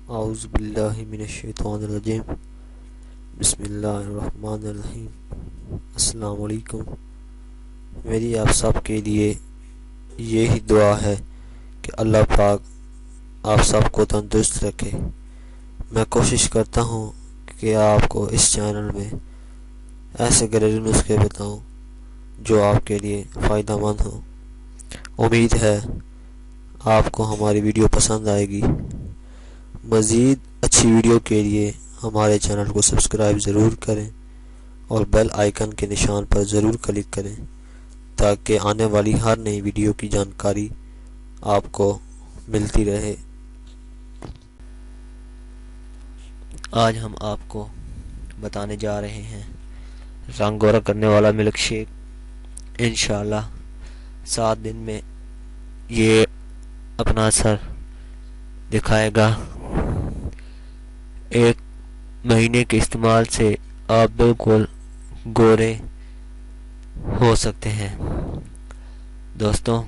اعوذ باللہ من الشیطان الرجیم بسم اللہ الرحمن الرحیم۔ السلام علیکم۔ میری آپ سب کے لیے یہی دعا ہے کہ اللہ پاک آپ سب کو تندرست رکھے۔ میں کوشش کرتا ہوں کہ آپ کو اس چینل میں ایسے گھریلو نسخے بتاؤں جو آپ کے لیے فائدہ مند ہوں۔ امید ہے آپ کو ہماری ویڈیو پسند آئے گی۔ مزید اچھی ویڈیو کے لیے ہمارے چینل کو سبسکرائب ضرور کریں اور بیل آئیکن کے نشان پر ضرور کلک کریں تاکہ آنے والی ہر نئی ویڈیو کی جانکاری آپ کو ملتی رہے۔ آج ہم آپ کو بتانے جا رہے ہیں رنگ گورا کرنے والا ملک شیک۔ انشاءاللہ 7 دن میں یہ اپنا اثر دکھائے گا۔ 1 مہینے کے استعمال سے آپ بالکل گورے ہو سکتے ہیں۔ دوستوں،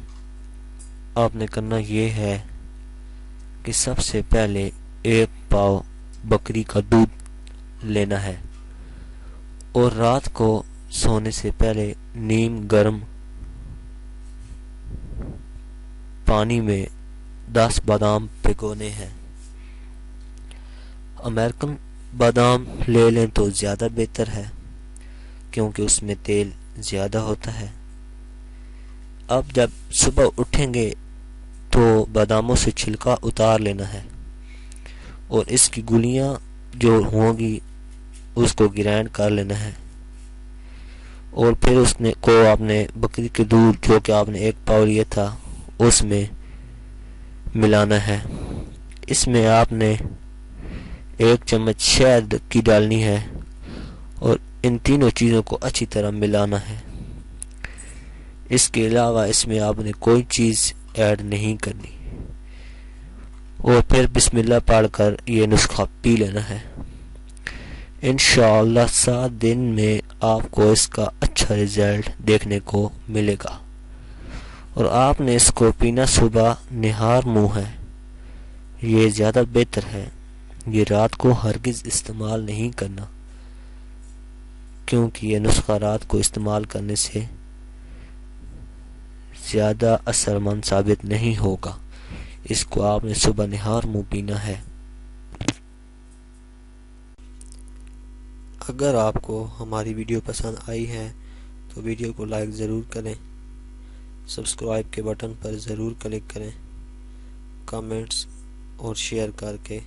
آپ نے کرنا یہ ہے کہ سب سے پہلے 1 پاؤ بکری کا دودھ لینا ہے اور رات کو سونے سے پہلے نیم گرم پانی میں 10 بادام بھگونے ہیں۔ امریکن بادام لے لیں تو زیادہ بہتر ہے کیونکہ اس میں تیل زیادہ ہوتا ہے۔ اب جب صبح اٹھیں گے تو باداموں سے چھلکا اتار لینا ہے اور اس کی گولیاں جو ہوں گی اس کو گرائنڈ کر لینا ہے اور پھر آپ نے بکری کے دودھ جو کہ آپ نے 1 پاؤ لیا تھا اس میں ملانا ہے۔ اس میں آپ نے 1 چمچ شہد کی ڈالنی ہے اور ان تینوں چیزوں کو اچھی طرح ملانا ہے۔ اس کے علاوہ اس میں آپ نے کوئی چیز ایڈ نہیں کرنی اور پھر بسم اللہ پڑھ کر یہ نسخہ پی لینا ہے۔ انشاءاللہ 7 دن میں آپ کو اس کا اچھا رزلٹ دیکھنے کو ملے گا اور آپ نے اس کو پینا صبح نہار منہ ہے، یہ زیادہ بہتر ہے۔ یہ رات کو ہرگز استعمال نہیں کرنا کیونکہ یہ نسخہ رات کو استعمال کرنے سے زیادہ اثر مند ثابت نہیں ہوگا۔ اس کو آپ نے صبح نہار منہ پینا ہے۔ اگر آپ کو ہماری ویڈیو پسند آئی ہے تو ویڈیو کو لائک ضرور کریں، سبسکرائب کے بٹن پر ضرور کلک کریں، کامنٹس اور شیئر کر کے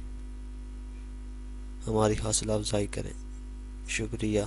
ہماری حوصلہ افزائی کریں۔ شکریہ۔